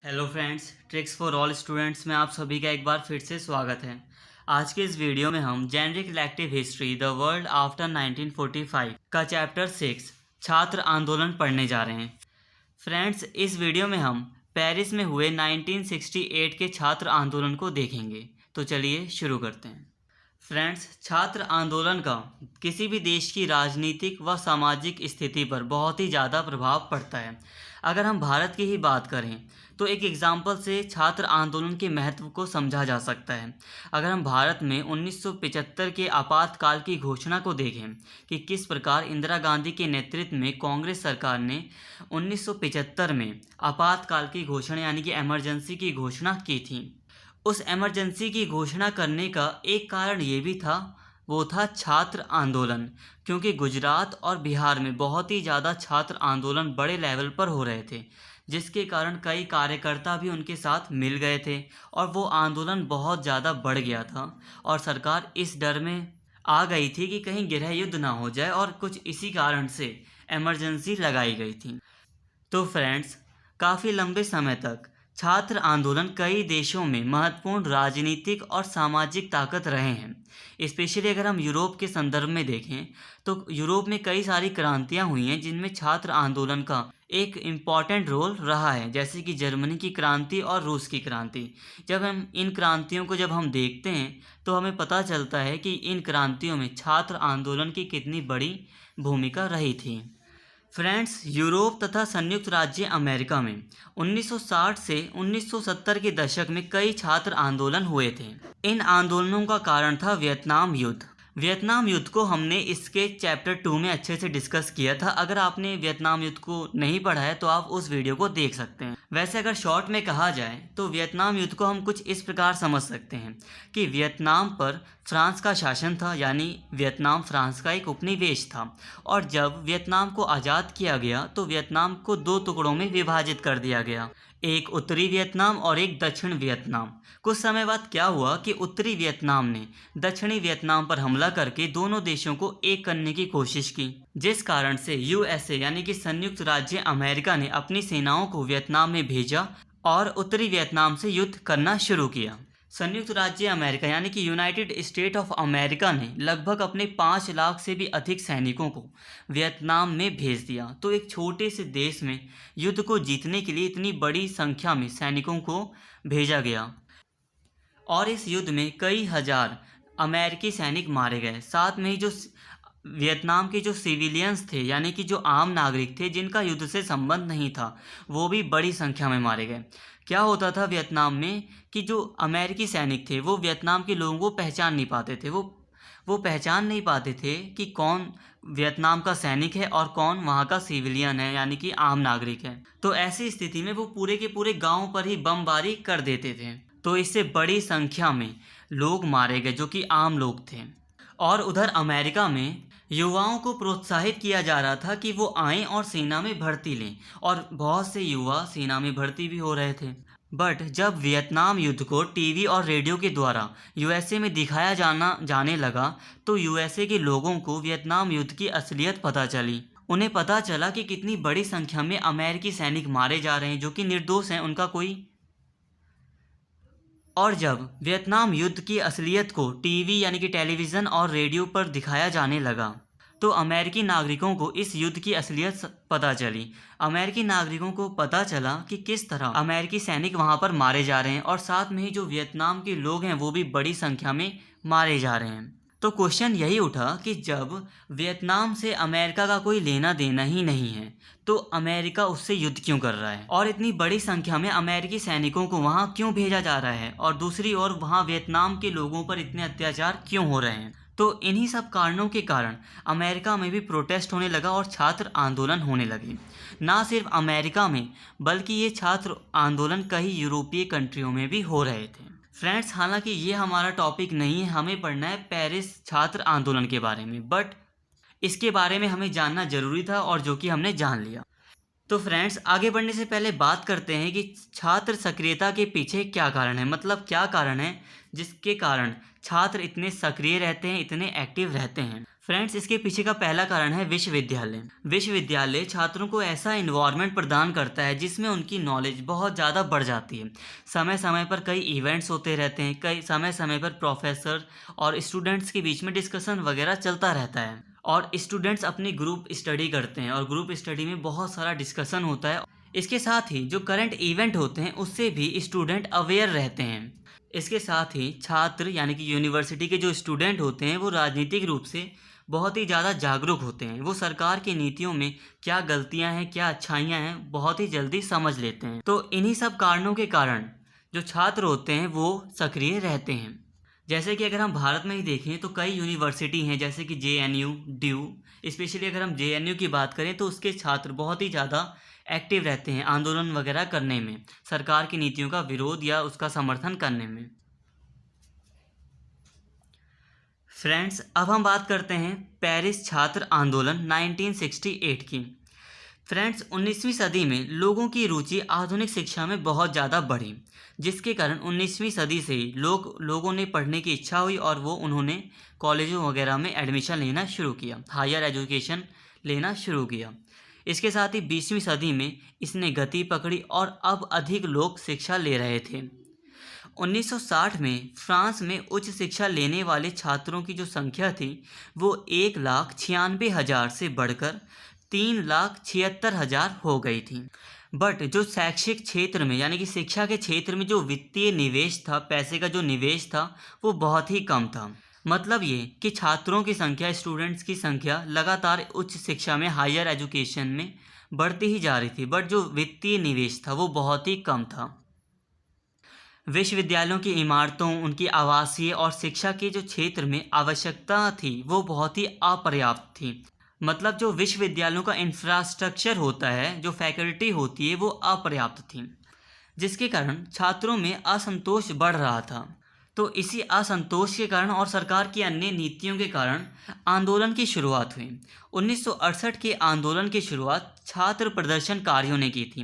Hello friends, tricks for all students में आप सभी का एक बार फिर से स्वागत है। आज के इस वीडियो में हम generic elective history the world after 1945 का चैप्टर 6 छात्र आंदोलन पढ़ने जा रहे हैं। फ्रेंड्स, इस वीडियो में हम पेरिस में हुए 1968 के छात्र आंदोलन को देखेंगे। तो चलिए शुरू करते हैं। फ्रेंड्स, छात्र आंदोलन का किसी भी देश की राजनीतिक व सामाजिक स्थिति पर बहुत ही ज़्यादा प्रभाव पड़ता है। अगर हम भारत की ही बात करें तो एक एग्जाम्पल से छात्र आंदोलन के महत्व को समझा जा सकता है। अगर हम भारत में 1975 के आपातकाल की घोषणा को देखें कि किस प्रकार इंदिरा गांधी के नेतृत्व में कांग्रेस सरकार ने 1975 में आपातकाल की घोषणा यानी कि इमरजेंसी की घोषणा की थी। उस इमरजेंसी की घोषणा करने का एक कारण ये भी था, वो था छात्र आंदोलन, क्योंकि गुजरात और बिहार में बहुत ही ज़्यादा छात्र आंदोलन बड़े लेवल पर हो रहे थे, जिसके कारण कई कार्यकर्ता भी उनके साथ मिल गए थे और वो आंदोलन बहुत ज़्यादा बढ़ गया था और सरकार इस डर में आ गई थी कि कहीं गृह युद्ध ना हो जाए और कुछ इसी कारण से इमरजेंसी लगाई गई थी। तो फ्रेंड्स, काफ़ी लंबे समय तक छात्र आंदोलन कई देशों में महत्वपूर्ण राजनीतिक और सामाजिक ताकत रहे हैं। स्पेशली अगर हम यूरोप के संदर्भ में देखें तो यूरोप में कई सारी क्रांतियां हुई हैं जिनमें छात्र आंदोलन का एक इम्पॉर्टेंट रोल रहा है, जैसे कि जर्मनी की क्रांति और रूस की क्रांति। जब हम इन क्रांतियों को देखते हैं तो हमें पता चलता है कि इन क्रांतियों में छात्र आंदोलन की कितनी बड़ी भूमिका रही थी। फ्रेंड्स, यूरोप तथा संयुक्त राज्य अमेरिका में 1960 से 1970 के दशक में कई छात्र आंदोलन हुए थे। इन आंदोलनों का कारण था वियतनाम युद्ध। वियतनाम युद्ध को हमने इसके चैप्टर 2 में अच्छे से डिस्कस किया था। अगर आपने वियतनाम युद्ध को नहीं पढ़ा है तो आप उस वीडियो को देख सकते हैं। वैसे अगर शॉर्ट में कहा जाए तो वियतनाम युद्ध को हम कुछ इस प्रकार समझ सकते हैं कि वियतनाम पर फ्रांस का शासन था, यानी वियतनाम फ्रांस का एक उपनिवेश था, और जब वियतनाम को आज़ाद किया गया तो वियतनाम को दो टुकड़ों में विभाजित कर दिया गया, एक उत्तरी वियतनाम और एक दक्षिण वियतनाम। कुछ समय बाद क्या हुआ कि उत्तरी वियतनाम ने दक्षिणी वियतनाम पर हमला करके दोनों देशों को एक करने की कोशिश की, जिस कारण से यूएसए यानी कि संयुक्त राज्य अमेरिका ने अपनी सेनाओं को वियतनाम में भेजा और उत्तरी वियतनाम से युद्ध करना शुरू किया। संयुक्त राज्य अमेरिका यानी कि यूनाइटेड स्टेट ऑफ अमेरिका ने लगभग अपने 5 लाख से भी अधिक सैनिकों को वियतनाम में भेज दिया। तो एक छोटे से देश में युद्ध को जीतने के लिए इतनी बड़ी संख्या में सैनिकों को भेजा गया और इस युद्ध में कई हजार अमेरिकी सैनिक मारे गए। साथ में ही जो वियतनाम के जो सिविलियंस थे यानी कि जो आम नागरिक थे जिनका युद्ध से संबंध नहीं था, वो भी बड़ी संख्या में मारे गए। क्या होता था वियतनाम में कि जो अमेरिकी सैनिक थे वो वियतनाम के लोगों को पहचान नहीं पाते थे। वो पहचान नहीं पाते थे कि कौन वियतनाम का सैनिक है और कौन वहाँ का सिविलियन है यानी कि आम नागरिक है। तो ऐसी स्थिति में वो पूरे के पूरे गांव पर ही बमबारी कर देते थे। तो इससे बड़ी संख्या में लोग मारे गए जो कि आम लोग थे। और उधर अमेरिका में युवाओं को प्रोत्साहित किया जा रहा था कि वो आएं और सेना में भर्ती लें, और बहुत से युवा सेना में भर्ती भी हो रहे थे। बट जब वियतनाम युद्ध को टीवी और रेडियो के द्वारा यूएसए में दिखाया जाने लगा तो यूएसए के लोगों को वियतनाम युद्ध की असलियत पता चली। उन्हें पता चला कि कितनी बड़ी संख्या में अमेरिकी सैनिक मारे जा रहे हैं जो कि निर्दोष हैं, उनका कोई। और जब वियतनाम युद्ध की असलियत को टीवी यानी कि टेलीविज़न और रेडियो पर दिखाया जाने लगा तो अमेरिकी नागरिकों को इस युद्ध की असलियत पता चली। अमेरिकी नागरिकों को पता चला कि किस तरह अमेरिकी सैनिक वहां पर मारे जा रहे हैं और साथ में ही जो वियतनाम के लोग हैं वो भी बड़ी संख्या में मारे जा रहे हैं। तो क्वेश्चन यही उठा कि जब वियतनाम से अमेरिका का कोई लेना देना ही नहीं है तो अमेरिका उससे युद्ध क्यों कर रहा है और इतनी बड़ी संख्या में अमेरिकी सैनिकों को वहां क्यों भेजा जा रहा है, और दूसरी ओर वहां वियतनाम के लोगों पर इतने अत्याचार क्यों हो रहे हैं। तो इन्हीं सब कारणों के कारण अमेरिका में भी प्रोटेस्ट होने लगा और छात्र आंदोलन होने लगे। ना सिर्फ अमेरिका में बल्कि ये छात्र आंदोलन कई यूरोपीय कंट्रियों में भी हो रहे थे। फ्रेंड्स, हालांकि ये हमारा टॉपिक नहीं है, हमें पढ़ना है पेरिस छात्र आंदोलन के बारे में, बट इसके बारे में हमें जानना जरूरी था और जो कि हमने जान लिया। तो फ्रेंड्स, आगे बढ़ने से पहले बात करते हैं कि छात्र सक्रियता के पीछे क्या कारण है, मतलब क्या कारण है जिसके कारण छात्र इतने सक्रिय रहते हैं, इतने एक्टिव रहते हैं। फ्रेंड्स, इसके पीछे का पहला कारण है विश्वविद्यालय। विश्वविद्यालय छात्रों को ऐसा इन्वायरमेंट प्रदान करता है जिसमें उनकी नॉलेज बहुत ज़्यादा बढ़ जाती है। समय समय पर कई इवेंट्स होते रहते हैं, कई समय समय पर प्रोफेसर और स्टूडेंट्स के बीच में डिस्कशन वगैरह चलता रहता है और स्टूडेंट्स अपनी ग्रुप स्टडी करते हैं और ग्रुप स्टडी में बहुत सारा डिस्कशन होता है। इसके साथ ही जो करंट इवेंट होते हैं उससे भी स्टूडेंट अवेयर रहते हैं। इसके साथ ही छात्र यानी कि यूनिवर्सिटी के जो स्टूडेंट होते हैं वो राजनीतिक रूप से बहुत ही ज़्यादा जागरूक होते हैं। वो सरकार की नीतियों में क्या गलतियां हैं, क्या अच्छाइयां हैं, बहुत ही जल्दी समझ लेते हैं। तो इन्हीं सब कारणों के कारण जो छात्र होते हैं वो सक्रिय रहते हैं। जैसे कि अगर हम भारत में ही देखें तो कई यूनिवर्सिटी हैं, जैसे कि JNU, ड्यू। स्पेशली अगर हम JNU की बात करें तो उसके छात्र बहुत ही ज़्यादा एक्टिव रहते हैं आंदोलन वगैरह करने में, सरकार की नीतियों का विरोध या उसका समर्थन करने में। फ्रेंड्स, अब हम बात करते हैं पेरिस छात्र आंदोलन 1968 की। फ्रेंड्स, 19वीं सदी में लोगों की रुचि आधुनिक शिक्षा में बहुत ज़्यादा बढ़ी, जिसके कारण 19वीं सदी से ही लोगों ने पढ़ने की इच्छा हुई और उन्होंने कॉलेजों वगैरह में एडमिशन लेना शुरू किया, हायर एजुकेशन लेना शुरू किया। इसके साथ ही 20वीं सदी में इसने गति पकड़ी और अब अधिक लोग शिक्षा ले रहे थे। 1960 में फ्रांस में उच्च शिक्षा लेने वाले छात्रों की जो संख्या थी वो 1,96,000 से बढ़कर 3,76,000 हो गई थी। बट जो शैक्षिक क्षेत्र में यानी कि शिक्षा के क्षेत्र में जो वित्तीय निवेश था, पैसे का जो निवेश था वो बहुत ही कम था। मतलब ये कि छात्रों की संख्या, स्टूडेंट्स की संख्या लगातार उच्च शिक्षा में, हायर एजुकेशन में बढ़ती ही जा रही थी, बट जो वित्तीय निवेश था वो बहुत ही कम था। विश्वविद्यालयों की इमारतों, उनकी आवासीय और शिक्षा के जो क्षेत्र में आवश्यकता थी वो बहुत ही अपर्याप्त थी। मतलब जो विश्वविद्यालयों का इंफ्रास्ट्रक्चर होता है, जो फैकल्टी होती है वो अपर्याप्त थी, जिसके कारण छात्रों में असंतोष बढ़ रहा था। तो इसी असंतोष के कारण और सरकार की अन्य नीतियों के कारण आंदोलन की शुरुआत हुई। 1968 के आंदोलन की शुरुआत छात्र प्रदर्शनकारियों ने की थी।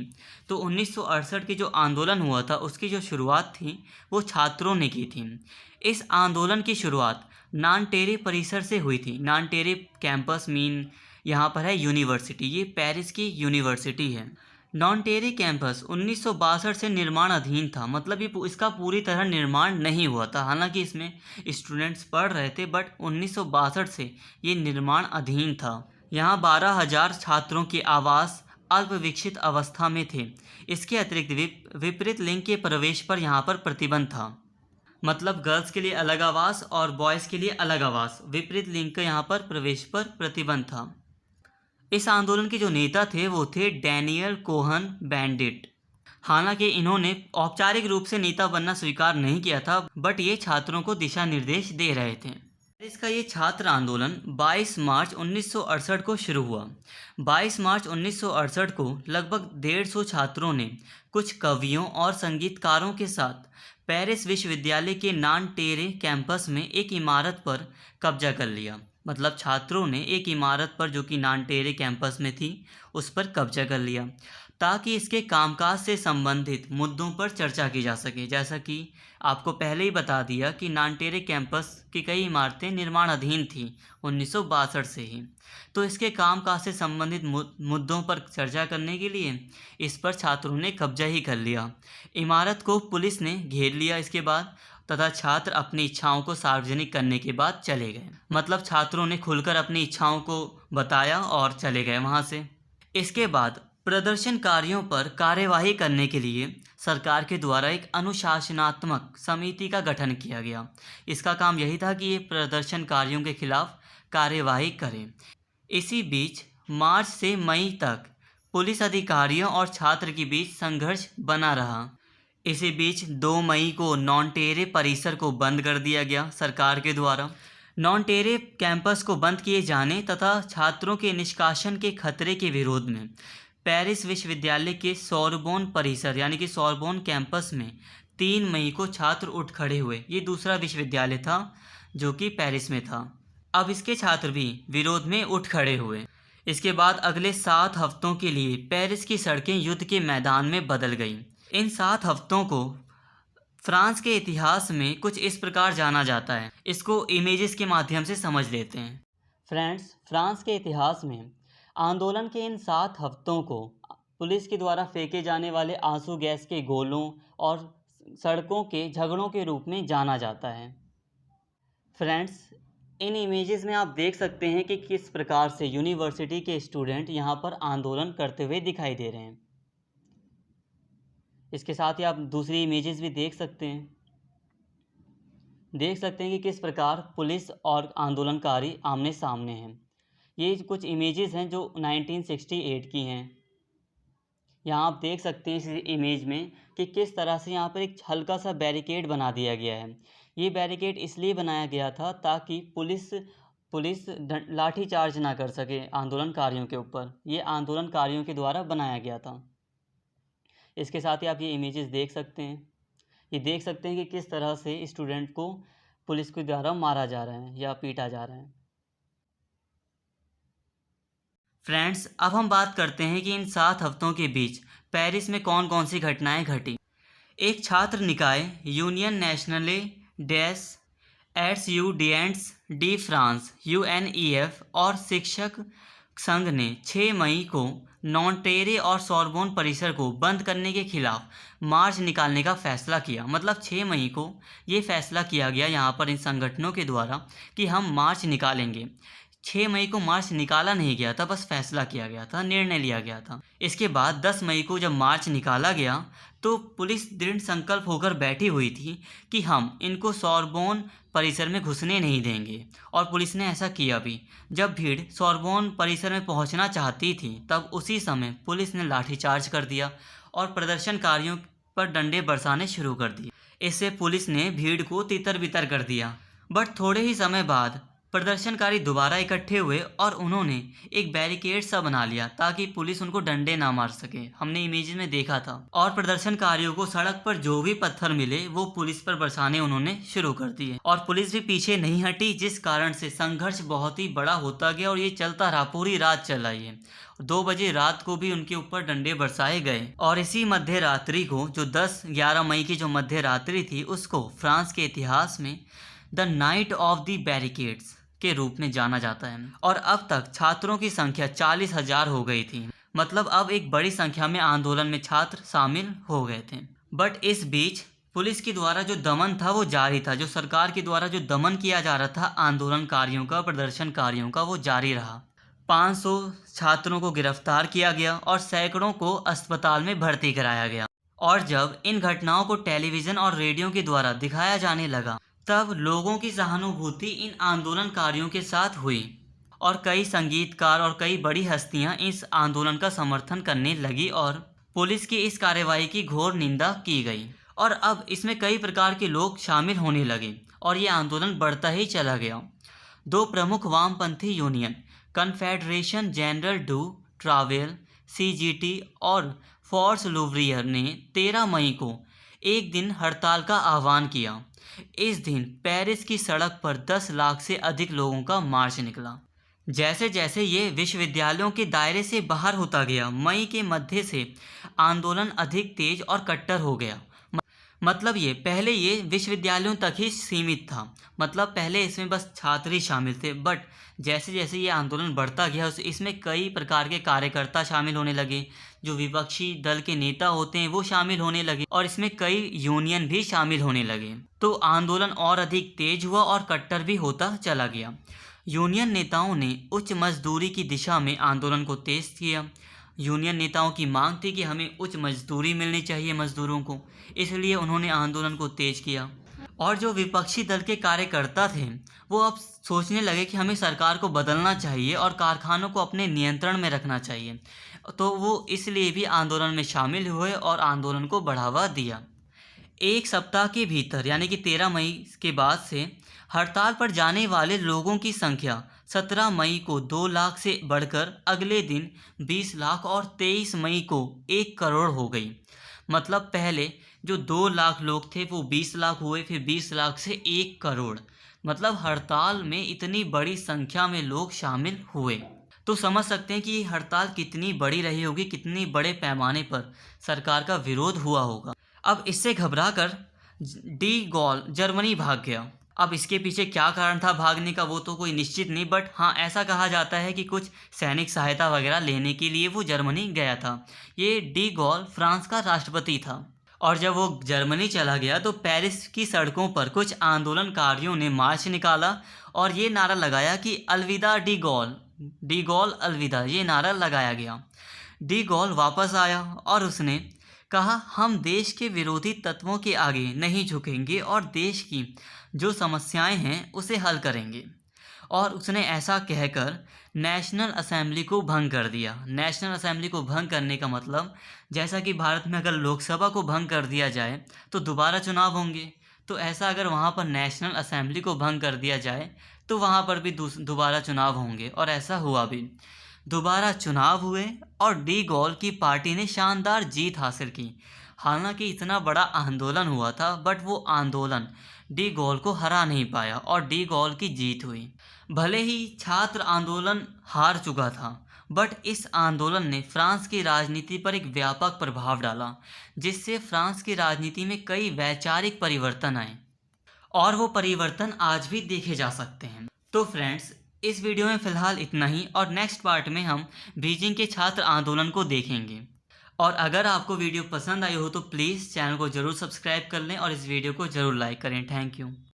तो 1968 के जो आंदोलन हुआ था उसकी जो शुरुआत थी वो छात्रों ने की थी। इस आंदोलन की शुरुआत नानटेरे परिसर से हुई थी। नानटेरे कैंपस मीन यहाँ पर है यूनिवर्सिटी, ये पेरिस की यूनिवर्सिटी है। नॉनटेरे कैंपस 1962 से निर्माणाधीन था। मतलब ये इसका पूरी तरह निर्माण नहीं हुआ था, हालांकि इसमें स्टूडेंट्स पढ़ रहे थे, बट 1962 से ये निर्माण अधीन था। यहाँ 12,000 छात्रों के आवास अल्प विकसित अवस्था में थे। इसके अतिरिक्त विपरीत लिंग के प्रवेश पर यहाँ पर प्रतिबंध था। मतलब गर्ल्स के लिए अलग आवास और बॉयज़ के लिए अलग आवास, विपरीत लिंग का यहाँ पर प्रवेश पर प्रतिबंध था। इस आंदोलन के जो नेता थे वो थे डैनियल कोहन बेनेडिक्ट। हालांकि इन्होंने औपचारिक रूप से नेता बनना स्वीकार नहीं किया था, बट ये छात्रों को दिशा निर्देश दे रहे थे। इसका ये छात्र आंदोलन 22 मार्च 1968 को शुरू हुआ। 22 मार्च 1968 को लगभग 150 छात्रों ने कुछ कवियों और संगीतकारों के साथ पेरिस विश्वविद्यालय के नानटेरे कैंपस में एक इमारत पर कब्जा कर लिया। मतलब छात्रों ने एक इमारत पर, जो कि नानटेरे कैंपस में थी, उस पर कब्जा कर लिया ताकि इसके कामकाज से संबंधित मुद्दों पर चर्चा की जा सके। जैसा कि आपको पहले ही बता दिया कि नानटेरे कैंपस की कई इमारतें निर्माणाधीन थी 1962 से ही, तो इसके कामकाज से संबंधित मुद्दों पर चर्चा करने के लिए इस पर छात्रों ने कब्जा ही कर लिया। इमारत को पुलिस ने घेर लिया इसके बाद, तथा छात्र अपनी इच्छाओं को सार्वजनिक करने के बाद चले गए। मतलब छात्रों ने खुलकर अपनी इच्छाओं को बताया और चले गए वहाँ से। इसके बाद प्रदर्शनकारियों पर कार्यवाही करने के लिए सरकार के द्वारा एक अनुशासनात्मक समिति का गठन किया गया। इसका काम यही था कि ये प्रदर्शनकारियों के खिलाफ कार्यवाही करें। इसी बीच मार्च से मई तक पुलिस अधिकारियों और छात्र के बीच संघर्ष बना रहा। इसी बीच 2 मई को नॉनटेरे परिसर को बंद कर दिया गया सरकार के द्वारा। नॉनटेरे कैंपस को बंद किए जाने तथा छात्रों के निष्कासन के खतरे के विरोध में पेरिस विश्वविद्यालय के सोरबोन परिसर यानी कि सोरबोन कैंपस में 3 मई को छात्र उठ खड़े हुए। ये दूसरा विश्वविद्यालय था जो कि पेरिस में था। अब इसके छात्र भी विरोध में उठ खड़े हुए। इसके बाद अगले 7 हफ्तों के लिए पेरिस की सड़कें युद्ध के मैदान में बदल गईं। इन 7 हफ्तों को फ्रांस के इतिहास में कुछ इस प्रकार जाना जाता है। इसको इमेजेस के माध्यम से समझ लेते हैं। फ्रेंड्स, फ्रांस के इतिहास में आंदोलन के इन 7 हफ्तों को पुलिस के द्वारा फेंके जाने वाले आंसू गैस के गोलों और सड़कों के झगड़ों के रूप में जाना जाता है। फ्रेंड्स, इन इमेजेस में आप देख सकते हैं कि किस प्रकार से यूनिवर्सिटी के स्टूडेंट यहाँ पर आंदोलन करते हुए दिखाई दे रहे हैं। इसके साथ ही आप दूसरी इमेजेस भी देख सकते हैं कि किस प्रकार पुलिस और आंदोलनकारी आमने सामने हैं। ये कुछ इमेजेस हैं जो 1968 की हैं। यहाँ आप देख सकते हैं इस इमेज में कि किस तरह से यहाँ पर एक हल्का सा बैरिकेड बना दिया गया है। ये बैरिकेड इसलिए बनाया गया था ताकि पुलिस लाठीचार्ज ना कर सके आंदोलनकारियों के ऊपर। ये आंदोलनकारियों के द्वारा बनाया गया था। इसके साथ ही आप ये इमेजेस देख सकते हैं। ये देख सकते हैं कि किस तरह से स्टूडेंट को पुलिस के द्वारा मारा जा रहा है या पीटा जा रहा है। फ्रेंड्स, अब हम बात करते हैं कि इन 7 हफ्तों के बीच पेरिस में कौन कौन सी घटनाएं घटी। एक छात्र निकाय यूनियन नेशनले डेस एट्यूडिएंट्स डी फ्रांस UNEF और शिक्षक संघ ने 6 मई को नॉन्टेरे और सोरबोन परिसर को बंद करने के खिलाफ मार्च निकालने का फैसला किया। मतलब 6 मई को ये फैसला किया गया यहाँ पर इन संगठनों के द्वारा कि हम मार्च निकालेंगे। 6 मई को मार्च निकाला नहीं गया था, बस फैसला किया गया था, निर्णय लिया गया था। इसके बाद 10 मई को जब मार्च निकाला गया तो पुलिस दृढ़ संकल्प होकर बैठी हुई थी कि हम इनको सोरबोन परिसर में घुसने नहीं देंगे, और पुलिस ने ऐसा किया भी। जब भीड़ सोरबोन परिसर में पहुंचना चाहती थी तब उसी समय पुलिस ने लाठीचार्ज कर दिया और प्रदर्शनकारियों पर डंडे बरसाने शुरू कर दिए। इससे पुलिस ने भीड़ को तितर बितर कर दिया। बट थोड़े ही समय बाद प्रदर्शनकारी दोबारा इकट्ठे हुए और उन्होंने एक बैरिकेड सा बना लिया ताकि पुलिस उनको डंडे ना मार सके। हमने इमेज में देखा था। और प्रदर्शनकारियों को सड़क पर जो भी पत्थर मिले वो पुलिस पर बरसाने उन्होंने शुरू कर दिए, और पुलिस भी पीछे नहीं हटी, जिस कारण से संघर्ष बहुत ही बड़ा होता गया और ये चलता रहा, पूरी रात चला ये। 2 बजे रात को भी उनके ऊपर डंडे बरसाए गए। और इसी मध्य रात्रि को, जो 10-11 मई की जो मध्य रात्रि थी, उसको फ्रांस के इतिहास में the night of the barricades के रूप में जाना जाता है। और अब तक छात्रों की संख्या 40,000 हो गई थी। मतलब अब एक बड़ी संख्या में आंदोलन में छात्र शामिल हो गए थे। बट इस बीच पुलिस के द्वारा जो दमन था वो जारी था। जो सरकार के द्वारा जो दमन किया जा रहा था आंदोलनकारियों का, प्रदर्शनकारियों का, वो जारी रहा। 500 छात्रों को गिरफ्तार किया गया और सैकड़ों को अस्पताल में भर्ती कराया गया। और जब इन घटनाओं को टेलीविज़न और रेडियो के द्वारा दिखाया जाने लगा तब लोगों की सहानुभूति इन आंदोलनकारियों के साथ हुई और कई संगीतकार और कई बड़ी हस्तियां इस आंदोलन का समर्थन करने लगी और पुलिस की इस कार्रवाई की घोर निंदा की गई। और अब इसमें कई प्रकार के लोग शामिल होने लगे और ये आंदोलन बढ़ता ही चला गया। 2 प्रमुख वामपंथी union, confederation general do travel CGT और फोर्स लुव्रियर ने 13 मई को एक दिन हड़ताल का आह्वान किया। इस दिन पेरिस की सड़क पर 10 लाख से अधिक लोगों का मार्च निकला। जैसे जैसे ये विश्वविद्यालयों के दायरे से बाहर होता गया, मई के मध्य से आंदोलन अधिक तेज और कट्टर हो गया। मतलब पहले ये विश्वविद्यालयों तक ही सीमित था। मतलब पहले इसमें बस छात्र ही शामिल थे, बट जैसे जैसे ये आंदोलन बढ़ता गया इसमें कई प्रकार के कार्यकर्ता शामिल होने लगे। जो विपक्षी दल के नेता होते हैं वो शामिल होने लगे और इसमें कई यूनियन भी शामिल होने लगे। तो आंदोलन और अधिक तेज हुआ और कट्टर भी होता चला गया। यूनियन नेताओं ने उच्च मजदूरी की दिशा में आंदोलन को तेज किया। यूनियन नेताओं की मांग थी कि हमें उच्च मजदूरी मिलनी चाहिए मजदूरों को, इसलिए उन्होंने आंदोलन को तेज किया। और जो विपक्षी दल के कार्यकर्ता थे वो अब सोचने लगे कि हमें सरकार को बदलना चाहिए और कारखानों को अपने नियंत्रण में रखना चाहिए, तो वो इसलिए भी आंदोलन में शामिल हुए और आंदोलन को बढ़ावा दिया। एक सप्ताह के भीतर यानी कि 13 मई के बाद से हड़ताल पर जाने वाले लोगों की संख्या 17 मई को 2 लाख से बढ़कर अगले दिन 20 लाख और 23 मई को 1 करोड़ हो गई। मतलब पहले जो 2 लाख लोग थे वो 20 लाख हुए, फिर 20 लाख से 1 करोड़। मतलब हड़ताल में इतनी बड़ी संख्या में लोग शामिल हुए। तो समझ सकते हैं कि ये हड़ताल कितनी बड़ी रही होगी, कितनी बड़े पैमाने पर सरकार का विरोध हुआ होगा। अब इससे घबराकर डी गॉल जर्मनी भाग गया अब इसके पीछे क्या कारण था भागने का वो तो कोई निश्चित नहीं, बट हाँ ऐसा कहा जाता है कि कुछ सैनिक सहायता वगैरह लेने के लिए वो जर्मनी गया था। ये डी गॉल फ्रांस का राष्ट्रपति था और जब वो जर्मनी चला गया तो पेरिस की सड़कों पर कुछ आंदोलनकारियों ने मार्च निकाला और ये नारा लगाया कि अलविदा डी गॉल अलविदा, ये नारा लगाया गया। डी गॉल वापस आया और उसने कहा हम देश के विरोधी तत्वों के आगे नहीं झुकेंगे और देश की जो समस्याएं हैं उसे हल करेंगे। और उसने ऐसा कहकर नेशनल असेंबली को भंग कर दिया। नेशनल असेंबली को भंग करने का मतलब, जैसा कि भारत में अगर लोकसभा को भंग कर दिया जाए तो दोबारा चुनाव होंगे, तो ऐसा अगर वहाँ पर नेशनल असेंबली को भंग कर दिया जाए तो वहाँ पर भी दोबारा चुनाव होंगे। और ऐसा हुआ भी, दोबारा चुनाव हुए और डी गॉल की पार्टी ने शानदार जीत हासिल की। हालांकि इतना बड़ा आंदोलन हुआ था बट वो आंदोलन डी गॉल को हरा नहीं पाया और डी गॉल की जीत हुई। भले ही छात्र आंदोलन हार चुका था बट इस आंदोलन ने फ्रांस की राजनीति पर एक व्यापक प्रभाव डाला, जिससे फ्रांस की राजनीति में कई वैचारिक परिवर्तन आए और वो परिवर्तन आज भी देखे जा सकते हैं। तो फ्रेंड्स, इस वीडियो में फ़िलहाल इतना ही और नेक्स्ट पार्ट में हम बीजिंग के छात्र आंदोलन को देखेंगे। और अगर आपको वीडियो पसंद आई हो तो प्लीज़ चैनल को ज़रूर सब्सक्राइब कर लें और इस वीडियो को ज़रूर लाइक करें। Thank you.